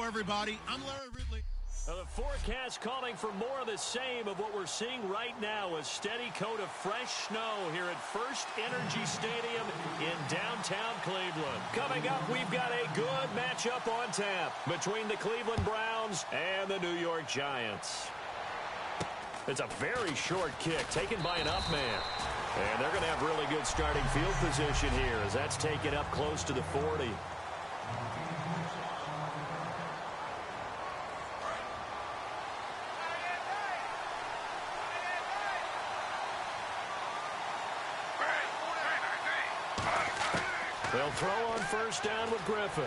everybody. I'm Larry Ridley. The forecast calling for more of the same of what we're seeing right now, a steady coat of fresh snow here at First Energy Stadium in downtown Cleveland. Coming up, we've got a good matchup on tap between the Cleveland Browns and the New York Giants. It's a very short kick taken by an up man. And they're going to have really good starting field position here as that's taken up close to the 40. They'll throw on first down with Griffin.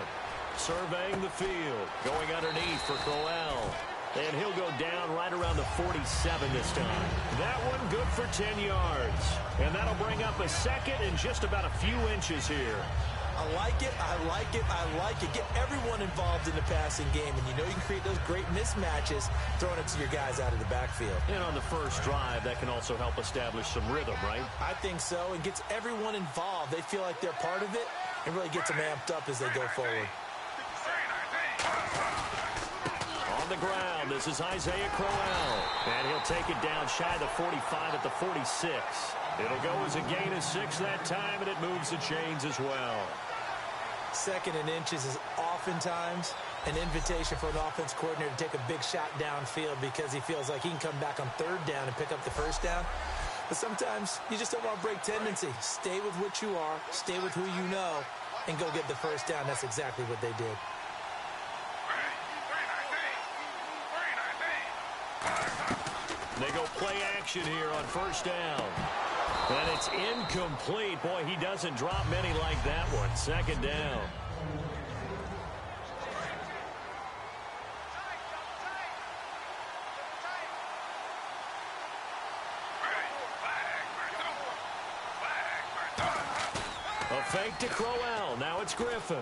Surveying the field. Going underneath for Crowell. And he'll go down right around the 47 this time. That one good for 10 yards. And that'll bring up a second and just about a few inches here. I like it, I like it, I like it. Get everyone involved in the passing game, and you know you can create those great mismatches throwing it to your guys out of the backfield. And on the first drive, that can also help establish some rhythm, right? I think so, and gets everyone involved. They feel like they're part of it, and really gets them amped up as they go forward. On the ground, this is Isaiah Crowell. And he'll take it down shy of the 45 at the 46. It'll go as a gain of 6 that time, and it moves the chains as well. Second and inches is oftentimes an invitation for an offense coordinator to take a big shot downfield because he feels like he can come back on third down and pick up the first down. But sometimes you just don't want to break tendency. Stay with what you are, stay with who you know, and go get the first down. That's exactly what they did. They go play action here on first down. And it's incomplete. Boy, he doesn't drop many like that one. Second down. A fake to Crowell. Now it's Griffin.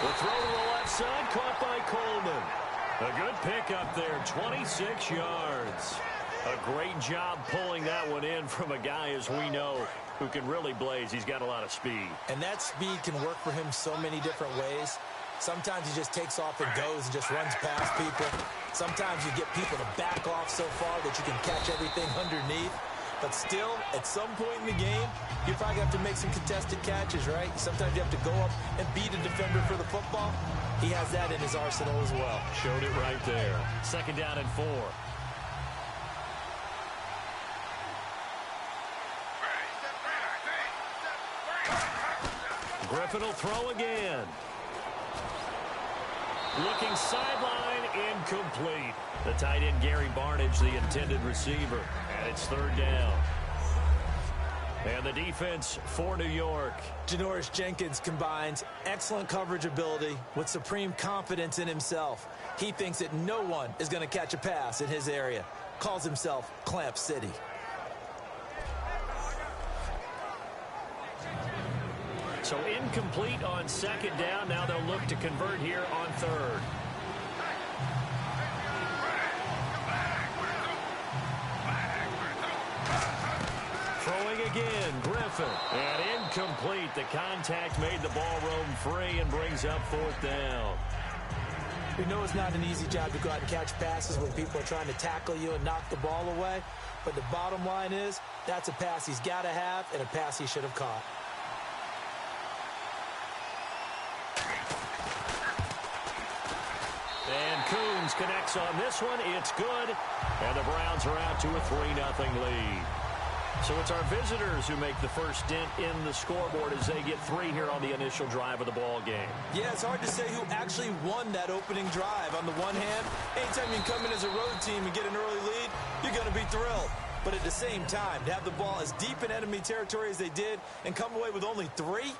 The throw to the left side, caught by Coleman. A good pickup there, 26 yards. A great job pulling that one in from a guy, as we know, who can really blaze. He's got a lot of speed. And that speed can work for him so many different ways. Sometimes he just takes off and goes and just runs past people. Sometimes you get people to back off so far that you can catch everything underneath. But still, at some point in the game, you probably have to make some contested catches, right? Sometimes you have to go up and beat a defender for the football. He has that in his arsenal as well. Showed it right there. Second down and 4. Griffin will throw again. Looking sideline, incomplete. The tight end, Gary Barnidge, the intended receiver. And it's third down. And the defense for New York. Janoris Jenkins combines excellent coverage ability with supreme confidence in himself. He thinks that no one is going to catch a pass in his area. Calls himself Clamp City. So incomplete on second down. Now they'll look to convert here on third. Throwing again, Griffin. And incomplete. The contact made the ball roam free and brings up fourth down. We know it's not an easy job to go out and catch passes when people are trying to tackle you and knock the ball away. But the bottom line is, that's a pass he's got to have and a pass he should have caught. And Coons connects on this one. It's good. And the Browns are out to a 3-0 lead. So it's our visitors who make the first dent in the scoreboard as they get 3 here on the initial drive of the ball game. Yeah, it's hard to say who actually won that opening drive. On the one hand, anytime you can come in as a road team and get an early lead, you're going to be thrilled. But at the same time, to have the ball as deep in enemy territory as they did and come away with only 3,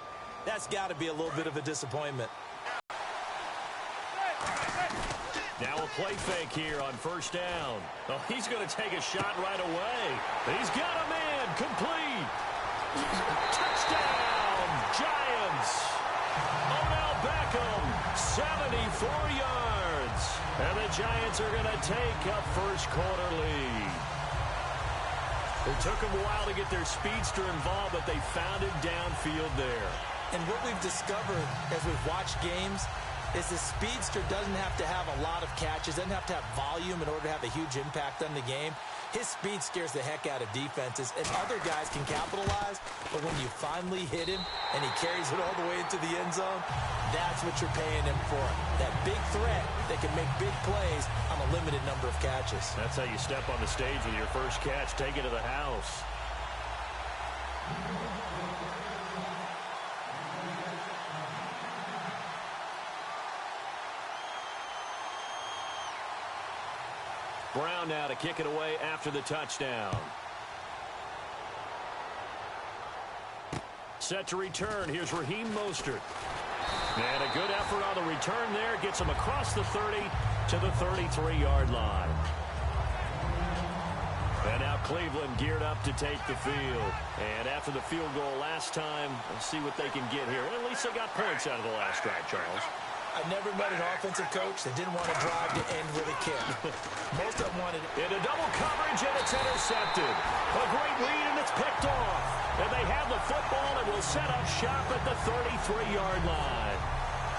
that's got to be a little bit of a disappointment. Now a play fake here on first down. Oh, he's going to take a shot right away. He's got a man. Complete. Touchdown, Giants. Odell Beckham, 74 yards. And the Giants are going to take a first quarter lead. It took them a while to get their speedster involved, but they found him downfield there. And what we've discovered as we've watched games is the speedster doesn't have to have a lot of catches, doesn't have to have volume in order to have a huge impact on the game. His speed scares the heck out of defenses, and other guys can capitalize, but when you finally hit him and he carries it all the way into the end zone, that's what you're paying him for. That big threat that can make big plays on a limited number of catches. That's how you step on the stage with your first catch, take it to the house. Brown now to kick it away after the touchdown. Set to return. Here's Raheem Mostert. And a good effort on the return there. Gets him across the 30 to the 33-yard line. And now Cleveland geared up to take the field. And after the field goal last time, let's see what they can get here. At least they got points out of the last drive, Charles. I never met an offensive coach that didn't want to drive to end with a kick. Most of them wanted it. Into double coverage, and it's intercepted. A great read, and it's picked off. And they have the football and will set up shop at the 33-yard line.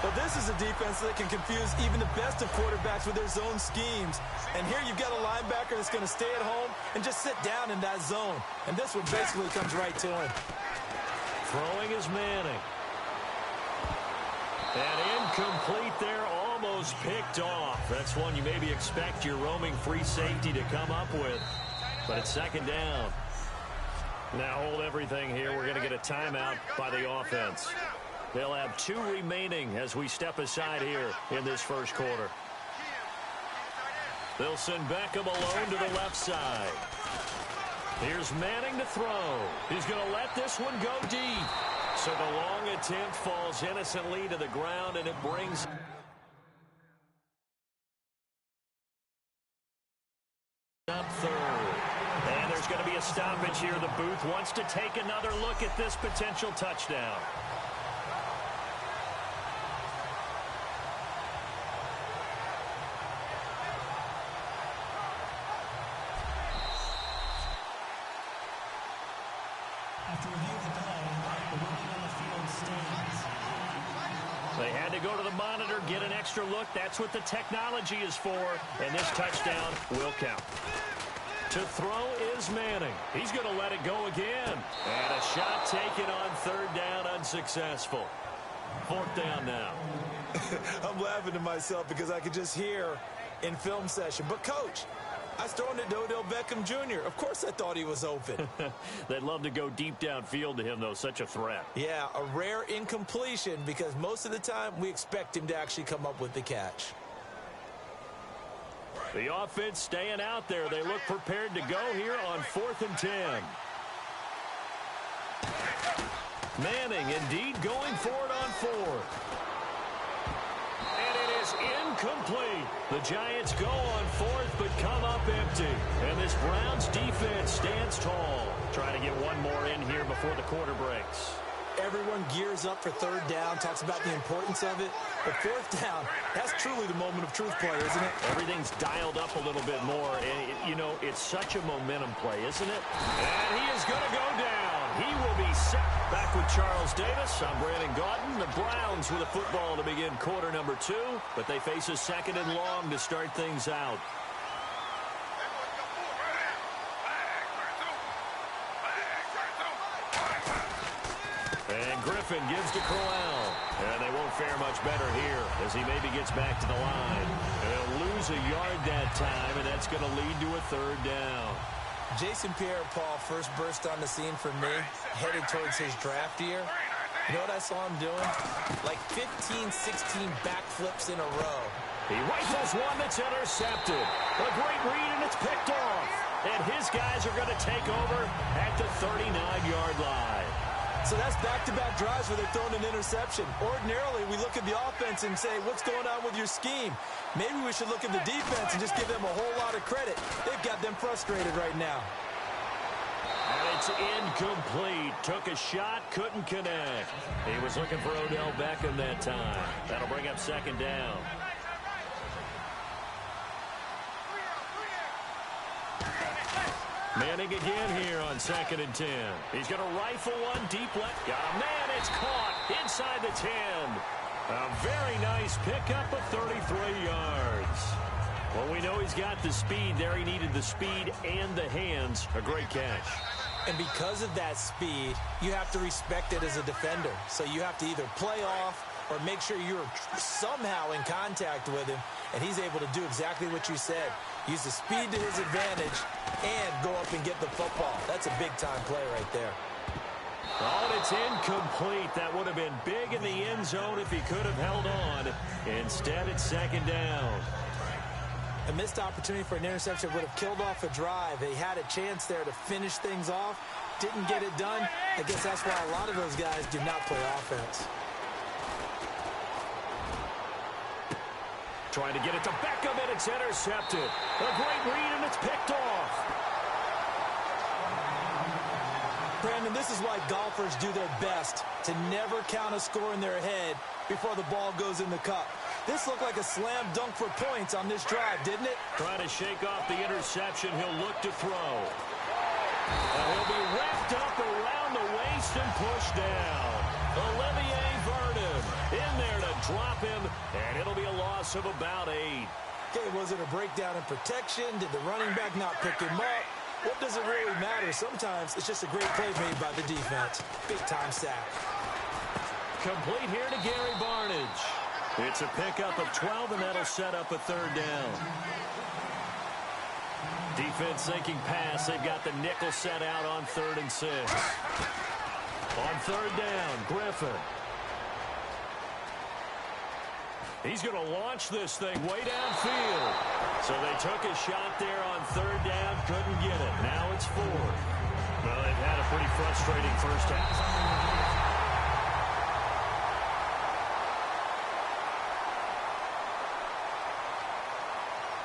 Well, this is a defense that can confuse even the best of quarterbacks with their zone schemes. And here you've got a linebacker that's going to stay at home and just sit down in that zone. And this one basically comes right to him. Throwing is Manning. And incomplete there, almost picked off. That's one you maybe expect your roaming free safety to come up with. But it's second down. Now hold everything here. We're going to get a timeout by the offense. They'll have 2 remaining as we step aside here in this first quarter. They'll send Beckham alone to the left side. Here's Manning to throw. He's going to let this one go deep. So the long attempt falls innocently to the ground, and it brings up third. And there's going to be a stoppage here. The booth wants to take another look at this potential touchdown. After review of the play, the ruling on the field stands. They had to go to the monitor, get an extra look. That's what the technology is for, and this touchdown will count. To throw is Manning. He's going to let it go again. And a shot taken on third down, unsuccessful. Fourth down now. I'm laughing to myself because I could just hear in film session. But, Coach, I was throwing it to Odell Beckham Jr. Of course I thought he was open. They'd love to go deep downfield to him, though. Such a threat. Yeah, a rare incompletion because most of the time we expect him to actually come up with the catch. The offense staying out there. They look prepared to go here on 4th and 10. Manning indeed going for it on 4th. And it is incomplete. The Giants go on 4th but come up empty. And this Browns defense stands tall. Trying to get one more in here before the quarter breaks. Everyone gears up for third down, talks about the importance of it. But fourth down, that's truly the moment of truth play, isn't it? Everything's dialed up a little bit more. And, you know, it's such a momentum play, isn't it? And he is going to go down. He will be set. Back with Charles Davis. I'm Brandon Gaudin. The Browns with a football to begin quarter number 2. But they face a 2nd and long to start things out. And Griffin gives to Crowell. And they won't fare much better here as he maybe gets back to the line. And they'll lose a yard that time, and that's going to lead to a third down. Jason Pierre-Paul first burst on the scene for me, headed towards his draft year. You know what I saw him doing? Like 15, 16 backflips in a row. He rifles one that's intercepted. A great read, and it's picked off. And his guys are going to take over at the 39-yard line. So that's back-to-back drives where they're throwing an interception. Ordinarily, we look at the offense and say, what's going on with your scheme? Maybe we should look at the defense and just give them a whole lot of credit. They've got them frustrated right now. And it's incomplete. Took a shot, couldn't connect. He was looking for Odell Beckham that time. That'll bring up 2nd down. Manning again here on 2nd and 10. He's going to rifle one deep left. Got a man. It's caught inside the 10. A very nice pickup of 33 yards. Well, we know he's got the speed there. He needed the speed and the hands. A great catch. And because of that speed, you have to respect it as a defender. So you have to either play off or make sure you're somehow in contact with him, and he's able to do exactly what you said. Use the speed to his advantage and go up and get the football. That's a big-time play right there. Oh, and it's incomplete. That would have been big in the end zone if he could have held on. Instead, it's 2nd down. A missed opportunity for an interception would have killed off a drive. They had a chance there to finish things off. Didn't get it done. I guess that's why a lot of those guys do not play offense. Trying to get it to Beckham, and it's intercepted. A great read, and it's picked off. Brandon, this is why golfers do their best to never count a score in their head before the ball goes in the cup. This looked like a slam dunk for points on this drive, didn't it? Trying to shake off the interception. He'll look to throw. He'll be wrapped up around the waist and pushed down. Olivier Vernon in there to drop him, and it'll be a loss of about 8. Okay, was it a breakdown in protection? Did the running back not pick him up? What does it really matter? Sometimes it's just a great play made by the defense. Big-time sack. Complete here to Gary Barnidge. It's a pickup of 12, and that'll set up a 3rd down. Defense thinking pass. They've got the nickel set out on 3rd and 6. On 3rd down, Griffin. He's going to launch this thing way downfield. So they took a shot there on 3rd down, couldn't get it. Now it's 4. Well, they've had a pretty frustrating first half.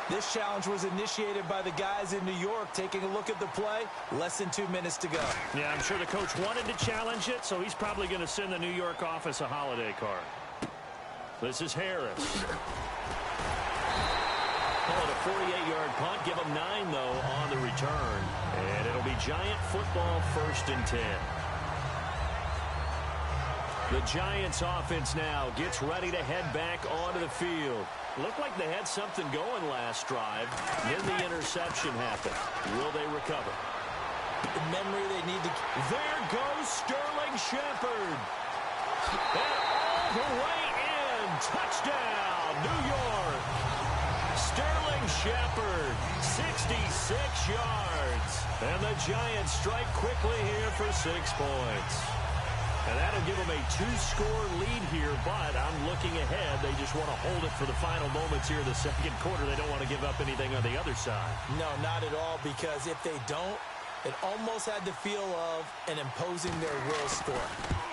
This challenge was initiated by the guys in New York. Taking a look at the play, less than 2 minutes to go. Yeah, I'm sure the coach wanted to challenge it, so he's probably going to send the New York office a holiday card. This is Harris. Call it a 48-yard punt. Give him 9, though, on the return. And it'll be Giant football 1st and 10. The Giants offense now gets ready to head back onto the field. Looked like they had something going last drive. Then the interception happened. Will they recover? The memory they need to... There goes Sterling Shepard. And all the way in. Touchdown, New York. Sterling Shepard, 66 yards. And the Giants strike quickly here for 6 points. And that'll give them a 2-score lead here, but I'm looking ahead. They just want to hold it for the final moments here in the 2nd quarter. They don't want to give up anything on the other side. No, not at all, because if they don't, it almost had the feel of an imposing their will score.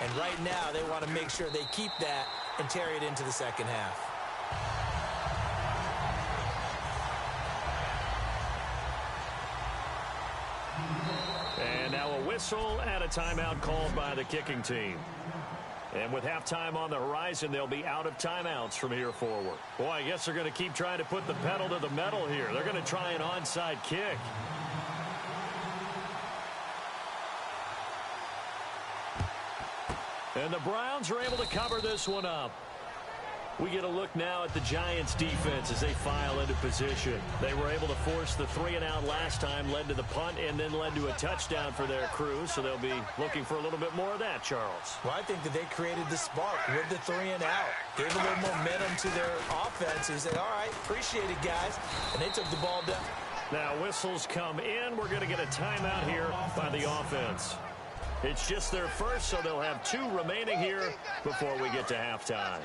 And right now, they want to make sure they keep that and carry it into the 2nd half. And now a whistle and a timeout called by the kicking team. And with halftime on the horizon, they'll be out of timeouts from here forward. Boy, I guess they're going to keep trying to put the pedal to the metal here. They're going to try an onside kick. And the Browns are able to cover this one up. We get a look now at the Giants defense as they file into position. They were able to force the 3-and-out last time, led to the punt, and then led to a touchdown for their crew. So they'll be looking for a little bit more of that, Charles. Well, I think that they created the spark with the 3-and-out. Gave a little momentum to their offense. They said, all right, appreciate it, guys. And they took the ball down. Now whistles come in. We're going to get a timeout here by the offense. It's just their first, so they'll have 2 remaining here before we get to halftime.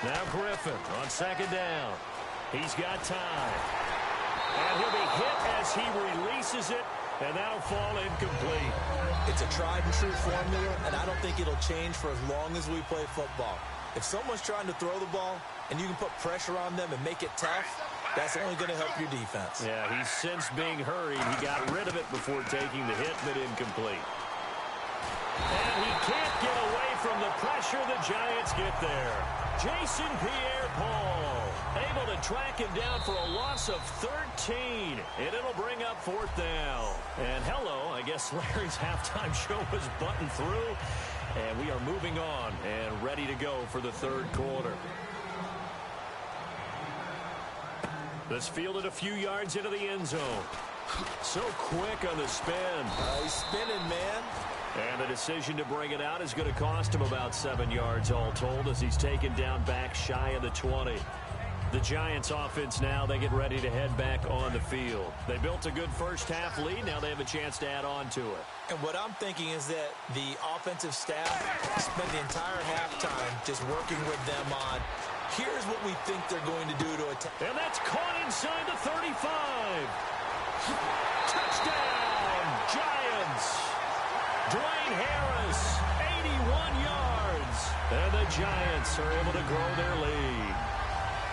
Now Griffin on 2nd down. He's got time. And he'll be hit as he releases it, and that'll fall incomplete. It's a tried-and-true formula, and I don't think it'll change for as long as we play football. If someone's trying to throw the ball and you can put pressure on them and make it tough, that's only going to help your defense. Yeah, he's since being hurried. He got rid of it before taking the hit, but incomplete. And he can't get away from the pressure, the Giants get there. Jason Pierre-Paul able to track him down for a loss of 13, and it'll bring up 4th down. And hello, I guess Larry's halftime show was buttoned through, and we are moving on and ready to go for the 3rd quarter. This fielded a few yards into the end zone. So quick on the spin. He's spinning, man. And the decision to bring it out is going to cost him about 7 yards all told as he's taken down back shy of the 20. The Giants offense now, they get ready to head back on the field. They built a good first half lead. Now they have a chance to add on to it. And what I'm thinking is that the offensive staff spent the entire halftime just working with them on, here's what we think they're going to do to attack. And that's caught inside the 35. Touchdown, Giants. Dwayne Harris, 81 yards. And the Giants are able to grow their lead.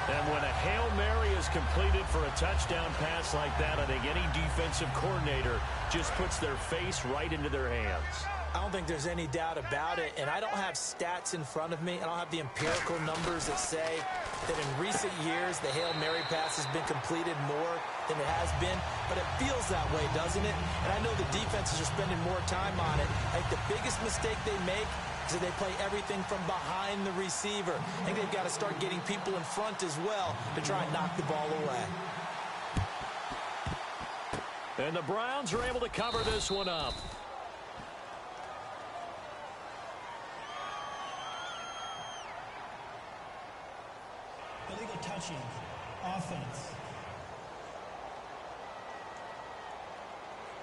And when a Hail Mary is completed for a touchdown pass like that, I think any defensive coordinator just puts their face right into their hands. I don't think there's any doubt about it, and I don't have stats in front of me. I don't have the empirical numbers that say that in recent years the Hail Mary pass has been completed more than it has been, but it feels that way, doesn't it? And I know the defenses are spending more time on it. I think the biggest mistake they make is that they play everything from behind the receiver. I think they've got to start getting people in front as well to try and knock the ball away. And the Browns are able to cover this one up. Illegal touching. Offense.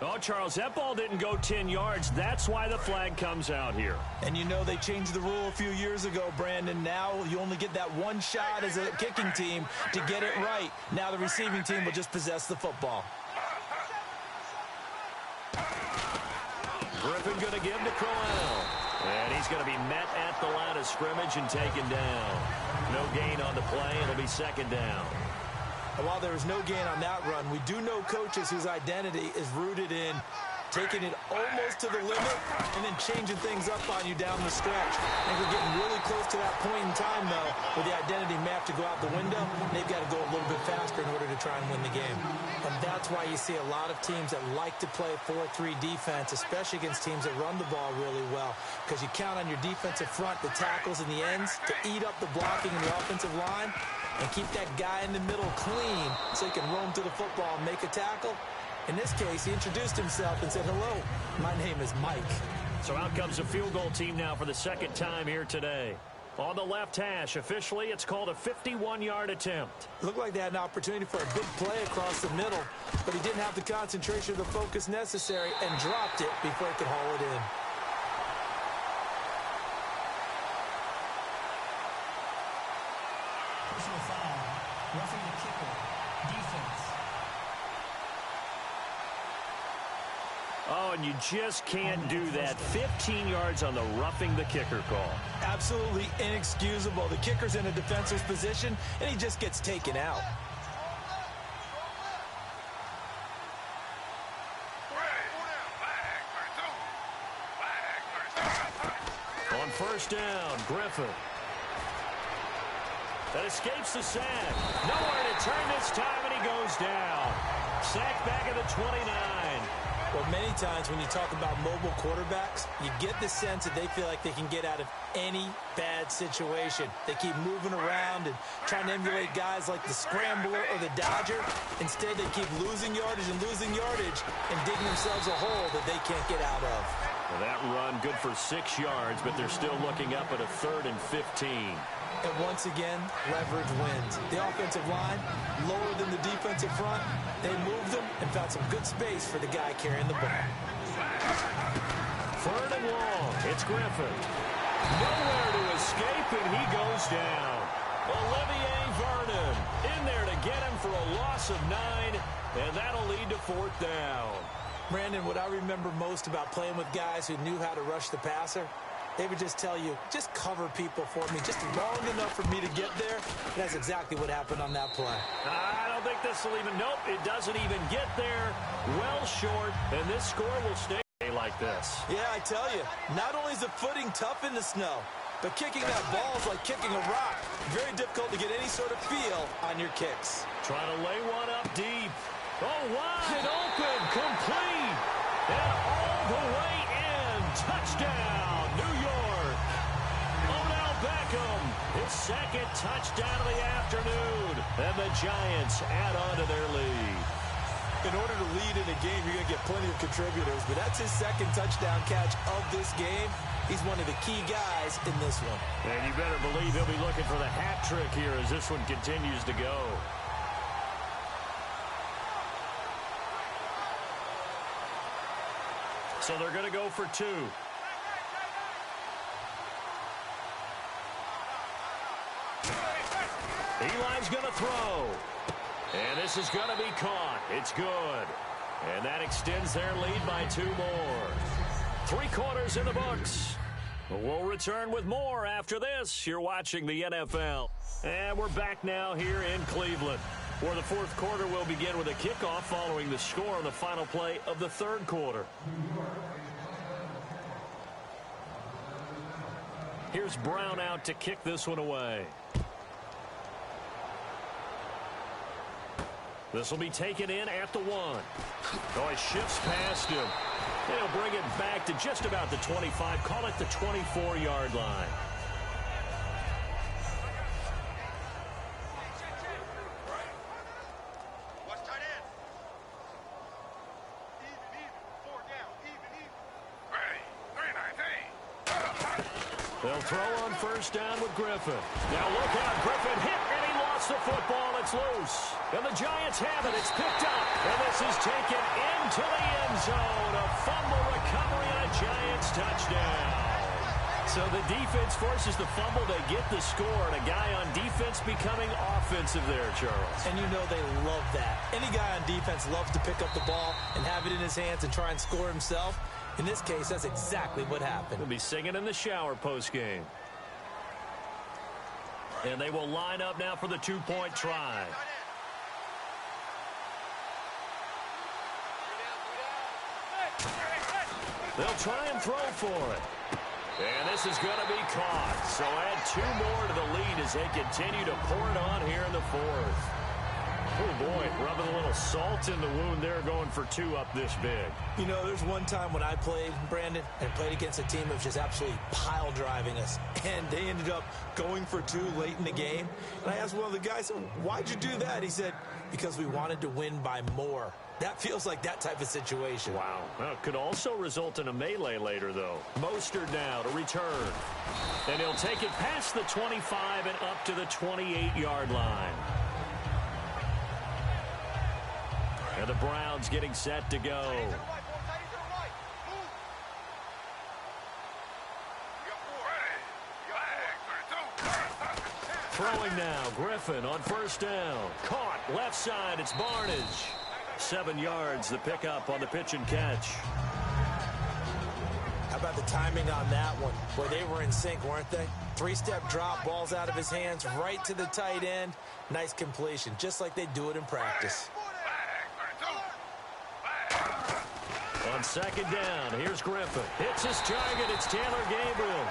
Oh, Charles, that ball didn't go 10 yards. That's why the flag comes out here. And you know they changed the rule a few years ago, Brandon. Now you only get that one shot as a kicking team to get it right. Now the receiving team will just possess the football. Griffin going to give to Crowell. And he's going to be met at the line of scrimmage and taken down. No gain on the play. It'll be 2nd down. And while there was no gain on that run, we do know coaches whose identity is rooted in taking it almost to the limit and then changing things up on you down the stretch. I think we're getting really close to that point in time, though, where the identity may have to go out the window. They've got to go a little bit faster in order to try and win the game. And that's why you see a lot of teams that like to play 4-3 defense, especially against teams that run the ball really well, because you count on your defensive front, the tackles and the ends, to eat up the blocking in the offensive line and keep that guy in the middle clean so he can roam to the football and make a tackle. In this case, he introduced himself and said, hello, my name is Mike. So out comes the field goal team now for the 2nd time here today. On the left hash, officially, it's called a 51-yard attempt. Looked like they had an opportunity for a big play across the middle, but he didn't have the concentration or the focus necessary and dropped it before he could haul it in. Personal foul. Roughing the kicker. Defense. Oh, and you just can't do that. 15 yards on the roughing the kicker call. Absolutely inexcusable. The kicker's in a defensive position, and he just gets taken out. On 1st down, Griffin. That escapes the sack. Nowhere to turn this time, and he goes down. Sack back at the 29. Well, many times when you talk about mobile quarterbacks, you get the sense that they feel like they can get out of any bad situation. They keep moving around and trying to emulate guys like the Scrambler or the Dodger. Instead, they keep losing yardage and digging themselves a hole that they can't get out of. Well, that run good for 6 yards, but they're still looking up at a 3rd and 15. And once again, leverage wins. The offensive line, lower than the defensive front, they moved them and found some good space for the guy carrying the ball. 3rd and long. It's Griffin. Nowhere to escape, and he goes down. Olivier Vernon in there to get him for a loss of 9, and that'll lead to 4th down. Brandon, what I remember most about playing with guys who knew how to rush the passer, they would just tell you, just cover people for me, just long enough for me to get there. And that's exactly what happened on that play. I don't think this will even, nope, it doesn't even get there. Well short, and this score will stay. like this. Yeah, I tell you, not only is the footing tough in the snow, but kicking that ball is like kicking a rock. Very difficult to get any sort of feel on your kicks. Trying to lay one up deep. Oh, wide open, complete, and all the way in. Touchdown, New York. Odell Beckham, his second touchdown of the afternoon. And the Giants add on to their lead. In order to lead in a game, you're going to get plenty of contributors, but that's his second touchdown catch of this game. He's one of the key guys in this one. And you better believe he'll be looking for the hat trick here as this one continues to go. So they're going to go for two. Eli's going to throw. And this is going to be caught. It's good. And that extends their lead by 2 more. 3 quarters in the books. We'll return with more after this. You're watching the NFL. And we're back now here in Cleveland, where the fourth quarter will begin with a kickoff following the score on the final play of the third quarter. Here's Brown out to kick this one away. This will be taken in at the 1. Oh, he shifts past him. And he'll bring it back to just about the 25. Call it the 24-yard line. They'll throw on first down with Griffin. Now look out, Griffin hit, and he lost the football. It's loose. And the Giants have it. It's picked up. And this is taken into the end zone. A fumble recovery and a Giants touchdown. So the defense forces the fumble. They get the score. And a guy on defense becoming offensive there, Charles. And you know they love that. Any guy on defense loves to pick up the ball and have it in his hands and try and score himself. In this case, that's exactly what happened. He'll be singing in the shower postgame. And they will line up now for the 2-point try. They'll try and throw for it. And this is going to be caught. So add 2 more to the lead as they continue to pour it on here in the fourth. Oh, boy, rubbing a little salt in the wound there, going for 2 up this big. You know, there's one time when I played, Brandon, and played against a team that was just absolutely pile driving us. And they ended up going for 2 late in the game. And I asked one of the guys, why'd you do that? He said, because we wanted to win by more. That feels like that type of situation. Wow. Well, it could also result in a melee later, though. Mostert now to return. And he'll take it past the 25 and up to the 28-yard line. And the Browns getting set to go. Throwing now, Griffin on first down. Caught, left side, it's Barnidge. 7 yards, the pickup on the pitch and catch. How about the timing on that one, where they were in sync, weren't they? 3-step drop, balls out of his hands, right to the tight end. Nice completion, just like they do it in practice. On second down, here's Griffin. Hits his target, it's Taylor Gabriel.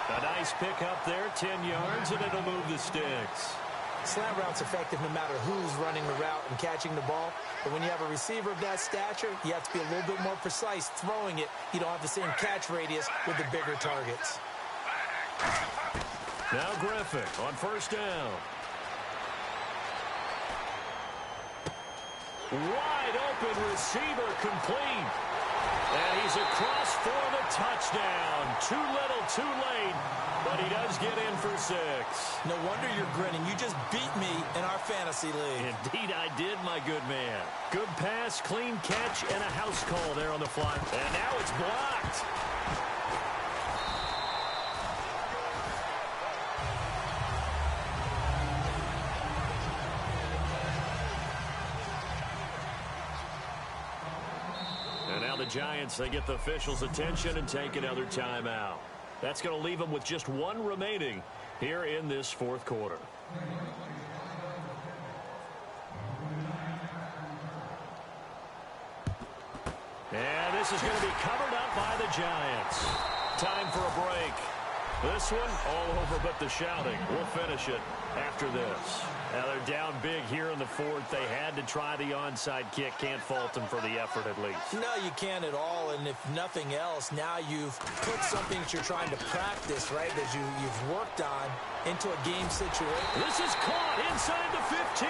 A nice pickup there, 10 yards, and it'll move the sticks. Slant route's effective no matter who's running the route and catching the ball. But when you have a receiver of that stature, you have to be a little bit more precise throwing it. You don't have the same catch radius with the bigger targets. Now Griffin on first down. Wide open receiver complete. And he's across for the touchdown. Too little, too late, but he does get in for 6. No wonder you're grinning. You just beat me in our fantasy league. Indeed I did, my good man. Good pass, clean catch, and a house call there on the fly. And now it's blocked. The Giants, they get the officials' attention and take another timeout. That's going to leave them with just 1 remaining here in this fourth quarter. And this is going to be covered up by the Giants. Time for a break. This one, all over but the shouting. We'll finish it after this. Now they're down big here in the fourth. They had to try the onside kick. Can't fault them for the effort at least. No, you can't at all. And if nothing else, now you've put something that you're trying to practice, right, that you've worked on into a game situation. This is caught inside the 15.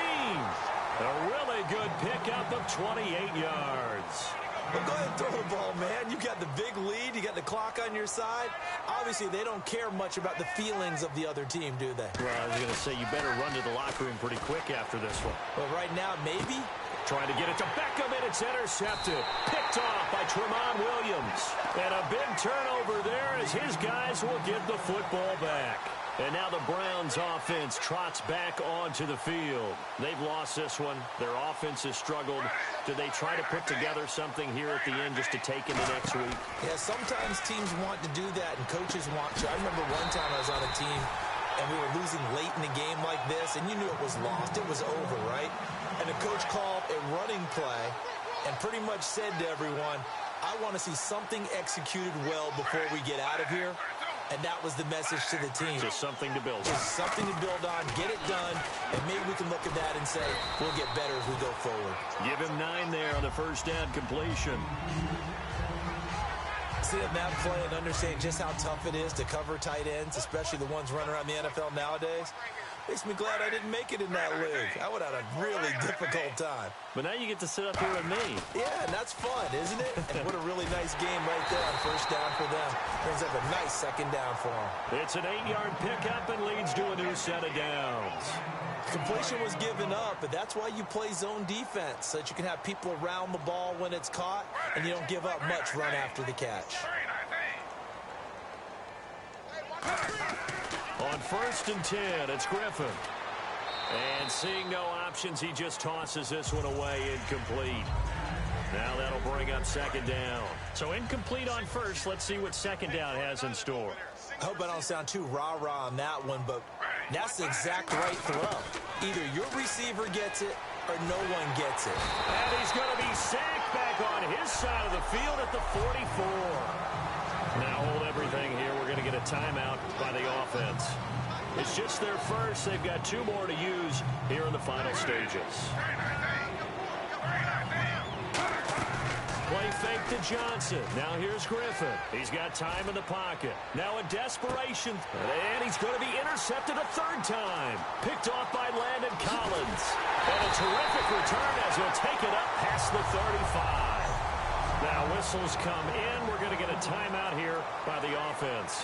A really good pickup of 28 yards. Well, go ahead and throw the ball, man. You got the big lead. You got the clock on your side. Obviously, they don't care much about the feelings of the other team, do they? Well, I was going to say, you better run to the locker room pretty quick after this one. Well, right now, maybe. Trying to get it to Beckham, and it's intercepted. Picked off by Tramon Williams. And a big turnover there as his guys will get the football back. And now the Browns offense trots back onto the field. They've lost this one. Their offense has struggled. Do they try to put together something here at the end just to take into next week? Yeah, sometimes teams want to do that and coaches want to. I remember one time I was on a team and we were losing late in the game like this, and you knew it was lost. It was over, right? And the coach called a running play and pretty much said to everyone, I want to see something executed well before we get out of here. And that was the message to the team. Just something to build on. Just something to build on, get it done, and maybe we can look at that and say, we'll get better as we go forward. Give him 9 there on the first down completion. Seeing that play and understanding just how tough it is to cover tight ends, especially the ones running around the NFL nowadays, makes me glad I didn't make it in that league. I would have had a really difficult time. But now you get to sit up here with me. Yeah, and that's fun, isn't it? And what a really nice game right there on first down for them. Brings up a nice second down for them. It's an 8-yard pickup and leads to a new set of downs. Completion was given up, but that's why you play zone defense, so that you can have people around the ball when it's caught, and you don't give up much run after the catch. On first and 10, it's Griffin. And seeing no options, he just tosses this one away, incomplete. Now that'll bring up second down. So incomplete on first. Let's see what second down has in store. I hope I don't sound too rah-rah on that one, but that's the exact right throw. Either your receiver gets it or no one gets it. And he's going to be sacked back on his side of the field at the 44. Now hold everything here. We're going to get a timeout by the offense. It's just their first. They've got 2 more to use here in the final stages. Play fake to Johnson. Now here's Griffin. He's got time in the pocket. Now a desperation. And he's going to be intercepted a 3rd time. Picked off by Landon Collins. And a terrific return as he'll take it up past the 35. Now whistles come in. We're going to get a timeout here by the offense.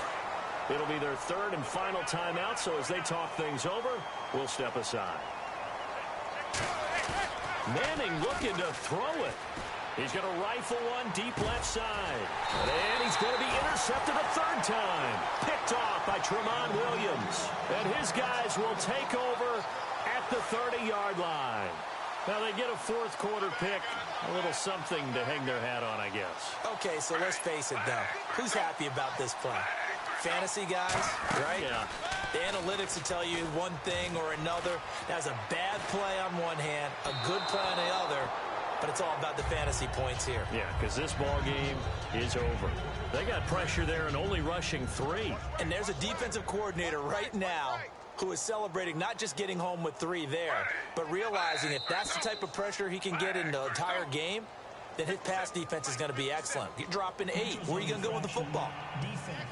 It'll be their 3rd and final timeout, so as they talk things over, we'll step aside. Manning looking to throw it. He's going to rifle one deep left side. And he's going to be intercepted a 3rd time. Picked off by Tramon Williams. And his guys will take over at the 30-yard line. Now they get a 4th quarter pick. A little something to hang their hat on, I guess. Okay, so let's face it, though. Who's happy about this play? Fantasy guys, right? Yeah. The analytics will tell you one thing or another. That's a bad play on one hand, a good play on the other, but it's all about the fantasy points here. Yeah, because this ball game is over. They got pressure there and only rushing 3. And there's a defensive coordinator right now who is celebrating not just getting home with 3 there, but realizing if that's the type of pressure he can get in the entire game, then his pass defense is going to be excellent. You're dropping 8. Where are you going to go with the football? Defense.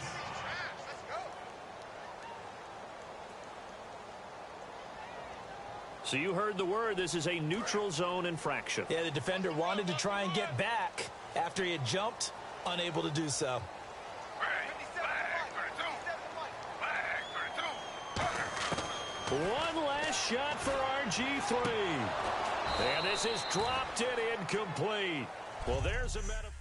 So you heard the word. This is a neutral zone infraction. Yeah, the defender wanted to try and get back after he had jumped, unable to do so. One last shot for RG3. And this is dropped in incomplete. Well, there's a metaphor.